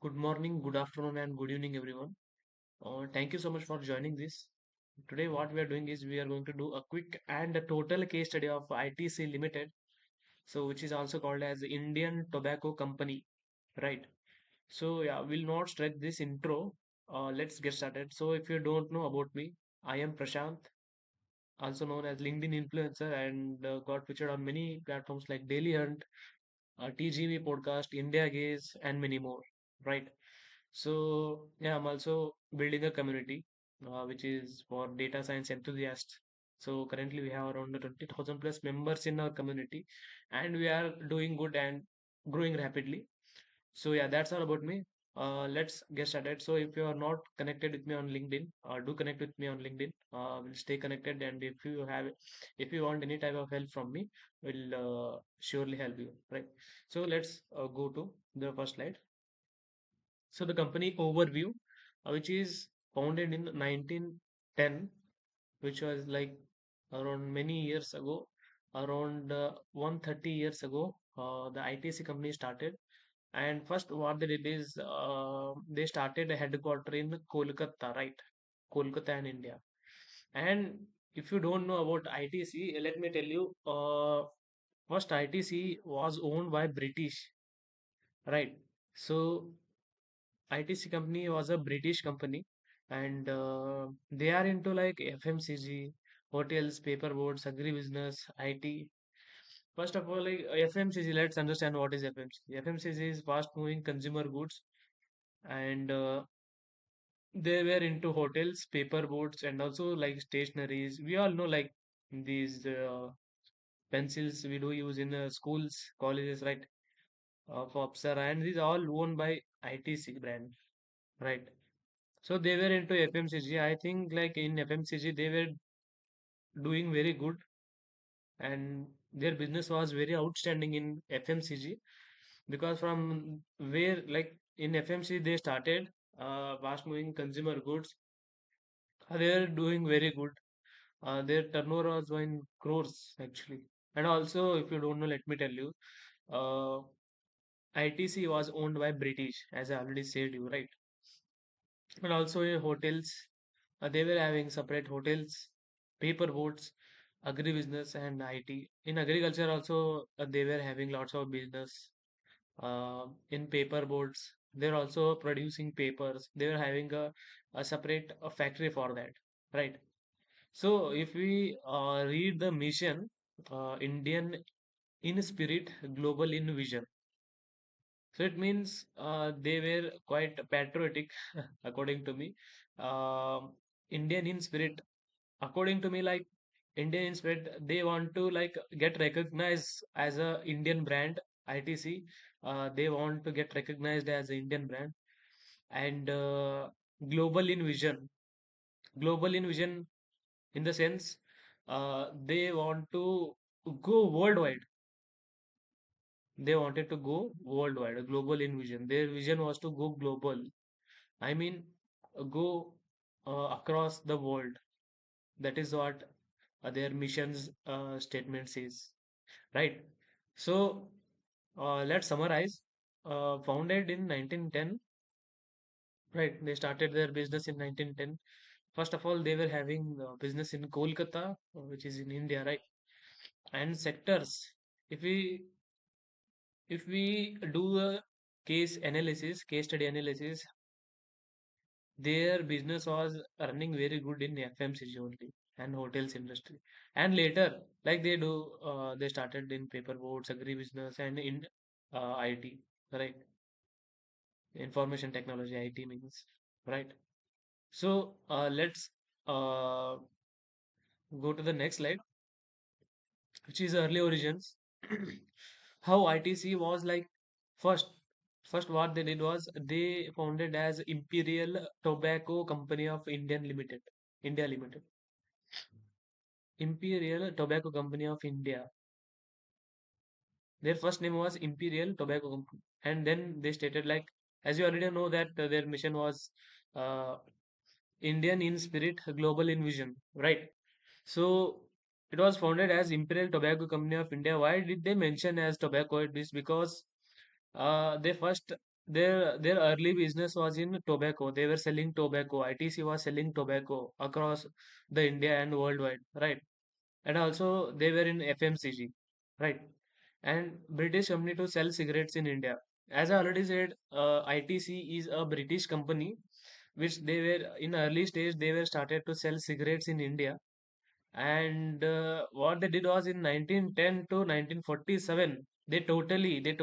Good morning, good afternoon, and good evening, everyone. Thank you so much for joining this. Today, what we are doing is we are going to do a quick and a total case study of ITC Limited, so which is also called as Indian Tobacco Company, right? So yeah, we'll not stretch this intro. Let's get started. So if you don't know about me, I am Prashant, also known as LinkedIn influencer, and got featured on many platforms like Daily Hunt, TGV podcast, India Gaze, and many more, right? So yeah, I'm also building a community which is for data science enthusiasts. So currently we have around 20,000 plus members in our community, and we are doing good and growing rapidly. So yeah, that's all about me. Let's get started. So if you are not connected with me on LinkedIn, do connect with me on LinkedIn. We'll stay connected, and if you want any type of help from me, we'll surely help you. Right. So let's go to the first slide. So the company overview, which is founded in 1910, which was like around many years ago, around 130 years ago, the ITC company started. And first, what they did is they started a headquarter in Kolkata, right? Kolkata in India. And if you don't know about ITC, let me tell you, first ITC was owned by British, right? So ITC company was a British company, and they are into like FMCG, hotels, paperboards, agribusiness, IT. First of all, like FMCG, let's understand what is FMCG. FMCG is fast-moving consumer goods, and they were into hotels, paperboards, and also like stationaries. We all know like these pencils we do use in schools, colleges, right? For Apsara, and these all owned by ITC brand, right? So they were into FMCG. I think like in FMCG they were doing very good, and their business was very outstanding in FMCG, because from where like in FMCG they started fast moving consumer goods, they are doing very good. Their turnover was in crores actually. And also, if you don't know, let me tell you, uh, ITC was owned by British, as I already said you, right? And also in hotels, they were having separate hotels, paper boats, agribusiness, and IT. In agriculture also, they were having lots of business. In paper boats, they're also producing papers. They were having a separate factory for that, right? So if we read the mission, Indian in spirit, global in vision. So it means they were quite patriotic, according to me. Indian in spirit, according to me, like Indian in spirit, they want to like get recognized as a Indian brand, ITC. They want to get recognized as an Indian brand, and global in vision. Global in vision, in the sense, they want to go worldwide. They wanted to go worldwide, a global in vision. Their vision was to go global. I mean, go across the world. That is what their mission's statement says, right? So let's summarize. Founded in 1910, right? They started their business in 1910. First of all, they were having business in Kolkata, which is in India, right? And sectors. If we if we do a case study analysis, their business was running very good in FMCG only and hotels industry. And later, like they started in paper boats, agribusiness, and in IT, right? Information technology, IT means, right? So let's uh, go to the next slide, which is early origins. How ITC was like first. First, what they did was they founded as Imperial Tobacco Company of Indian Limited, India Limited. Imperial Tobacco Company of India. Their first name was Imperial Tobacco Company, and then they stated like, as you already know that their mission was uh, Indian in spirit, global in vision, right? So it was founded as Imperial Tobacco Company of India. Why did they mention as tobacco? It is because they first their early business was in tobacco. They were selling tobacco. ITC was selling tobacco across the India and worldwide, right? And also they were in FMCG, right? And British company to sell cigarettes in India. As I already said, ITC is a British company, which they were in early stage they were started to sell cigarettes in India. And what they did was in 1910 to 1947, they totally did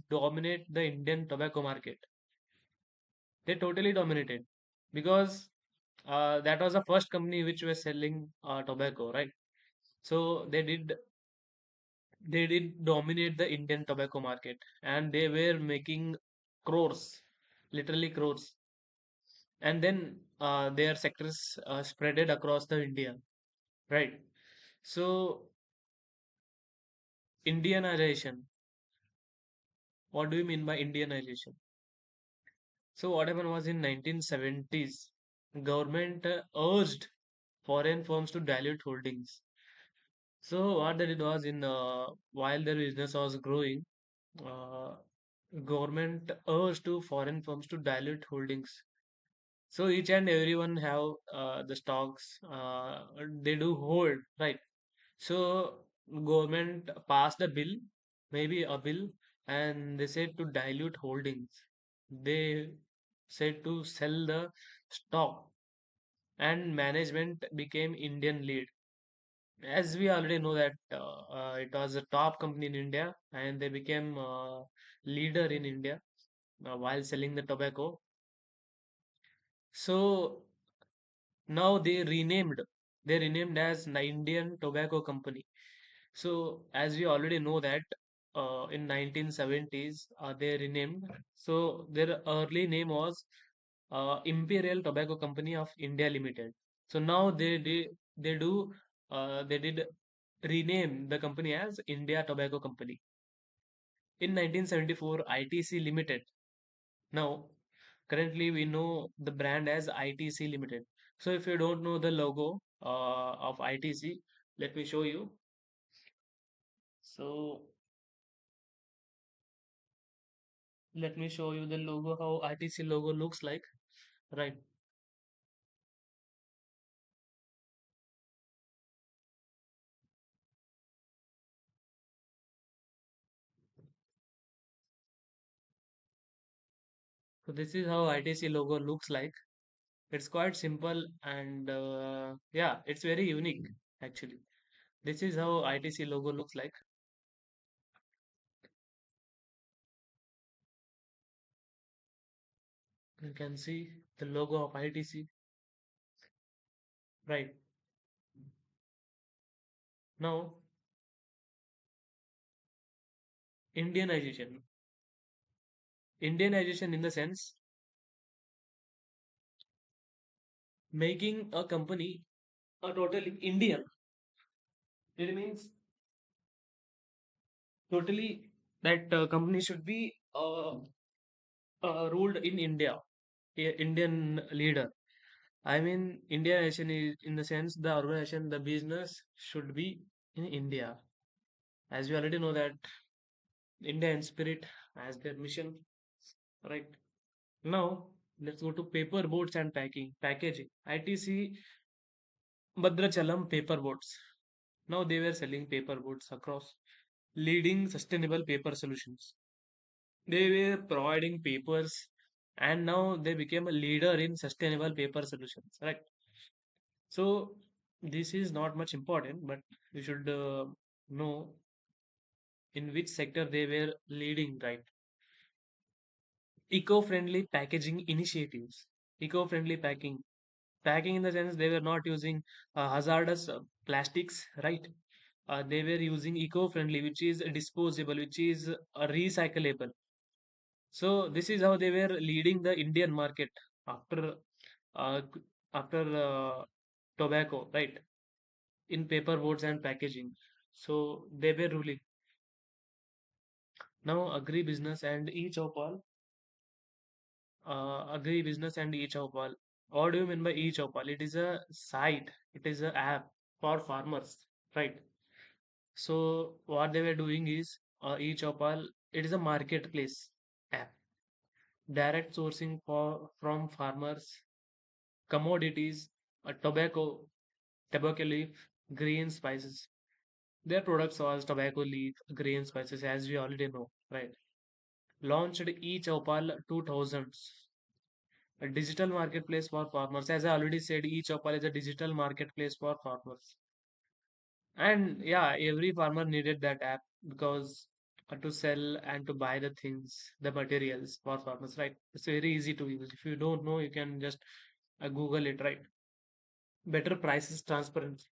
dominate the Indian tobacco market. They totally dominated because that was the first company which was selling tobacco, right? So they did dominate the Indian tobacco market, and they were making crores, literally crores. And then their sectors spreaded across the India, right? So Indianization. What do you mean by Indianization? So what happened was in 1970s, government urged foreign firms to dilute holdings. So what they did was in while their business was growing, uh, government urged to foreign firms to dilute holdings. So each and everyone have the stocks they do hold, right? So government passed a bill, maybe a bill, and they said to dilute holdings. They said to sell the stock, and management became Indian lead. As we already know that it was a top company in India, and they became leader in India while selling the tobacco. So now they renamed as the Indian Tobacco Company. So as we already know that in 1970s they renamed. So their early name was Imperial Tobacco Company of India Limited. So now they did rename the company as India Tobacco Company. In 1974, ITC Limited. Now currently we know the brand as ITC Limited. So if you don't know the logo of ITC, let me show you. So let me show you the logo, how ITC logo looks like. Right. So this is how ITC logo looks like. It's quite simple and yeah, it's very unique actually. This is how ITC logo looks like. You can see the logo of ITC. Right. Now, Indianization. Indianization in the sense making a company a totally Indian. It means totally that company should be ruled in India, Indian leader. I mean, India nation is in the sense the organization, the business should be in India. As we already know that India and spirit as their mission, right? Now let's go to paper boats and packaging. ITC Bhadrachalam paper boats. Now they were selling paper boats across leading sustainable paper solutions. They were providing papers, and now they became a leader in sustainable paper solutions, right? So this is not much important, but you should know in which sector they were leading, right? Eco-friendly packaging initiatives. Eco-friendly packing in the sense they were not using hazardous plastics, right? They were using eco-friendly, which is disposable, which is recyclable. So this is how they were leading the Indian market after uh, c- after tobacco, right? In paper boards and packaging. So they were ruling. Now agri-business and e-chopal, agri-business and e-chopal. What do you mean by e-chopal? It is a site. It is an app for farmers, right? So what they were doing is e-chopal. It is a marketplace app. direct sourcing from farmers, commodities, tobacco leaf, green spices. Their products are tobacco leaf, green spices, as we already know, right? Launched e-Chopal 2000s, a digital marketplace for farmers. As I already said, e-Chopal is a digital marketplace for farmers. And yeah, every farmer needed that app because to sell and to buy the things, the materials for farmers, right? It's very easy to use. If you don't know, you can just Google it, right? Better prices, transparency.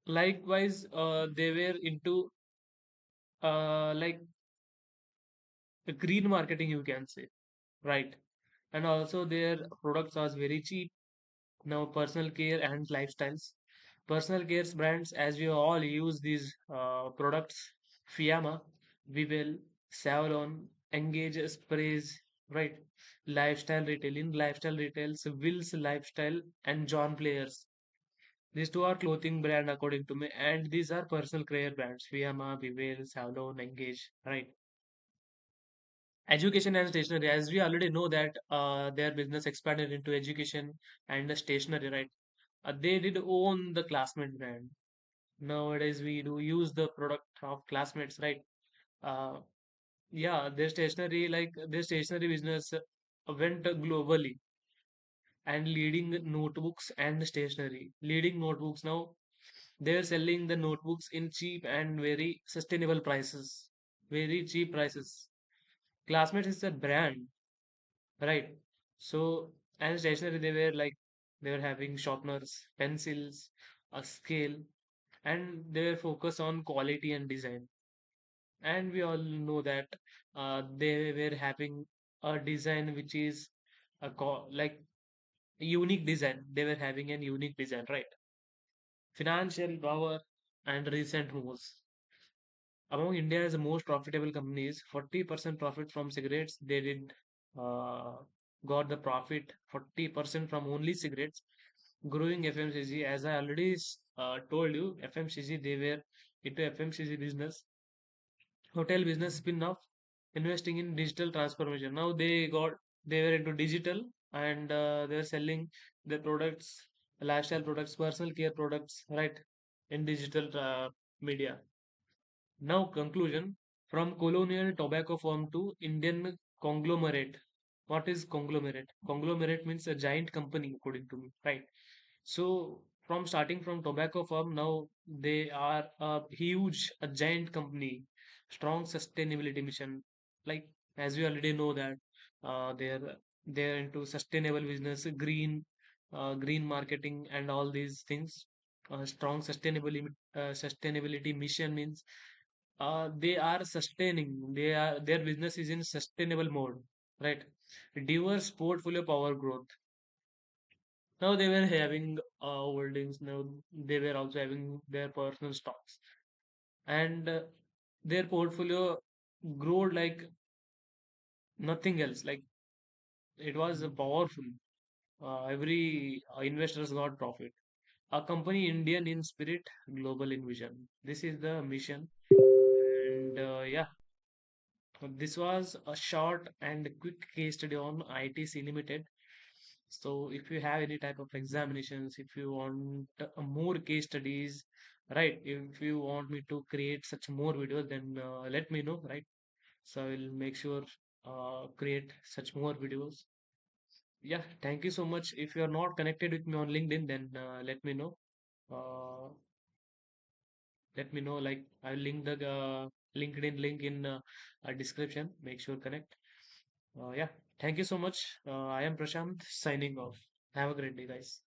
Likewise, they were into like green marketing, you can say, right? And also their products are very cheap. Now, personal care and lifestyles. Personal care brands, as we all use these products, Fiamma, Vivel, Savlon, Engage Sprays, right? Lifestyle retail. In lifestyle retails, Will's Lifestyle and John Players. These two are clothing brand according to me, and these are personal care brands, Fiamma, Vivel, Savlon, Engage, right? Education and stationery, as we already know that their business expanded into education and the stationery, right? They did own the Classmate brand. Nowadays, we do use the product of Classmates, right? Uh, yeah, their stationery business went globally and leading notebooks and stationery. Leading notebooks now, they're selling the notebooks in cheap and very sustainable prices, very cheap prices. Classmates is a brand, right? So, and stationery, they were having sharpeners, pencils, a scale, and they were focused on quality and design. And we all know that they were having a design which is like unique design. They were having an unique design, right? Financial power and recent moves. Among India's most profitable companies, 40% profit from cigarettes. They did uh, got the profit 40% from only cigarettes. Growing FMCG, as I already told you, FMCG, they were into FMCG business, hotel business spin-off, investing in digital transformation. Now they were into digital, and they're selling their products, lifestyle products, personal care products, right, in digital media. Now, conclusion, from colonial tobacco farm to Indian conglomerate. What is conglomerate? Conglomerate means a giant company, according to me, right? So, from starting from tobacco farm, now they are a giant company, strong sustainability mission. Like, as we already know that they're into sustainable business, green marketing, and all these things. Strong sustainability mission means they are sustaining. Their business is in sustainable mode, right? Diverse portfolio power growth. Now they were having holdings. Now they were also having their personal stocks, and their portfolio grew like nothing else. Like it was powerful. Every investors got profit. A company Indian in spirit, global in vision. This is the mission, and yeah, this was a short and quick case study on ITC Limited. So if you have any type of examinations, if you want more case studies, right? If you want me to create such more videos, then let me know, right? So I will make sure create such more videos. Yeah, thank you so much. If you are not connected with me on LinkedIn, then let me know. Uh, let me know. Like I'll link the LinkedIn link in description. Make sure connect. Yeah, thank you so much. I am Prashant signing off. Have a great day, guys.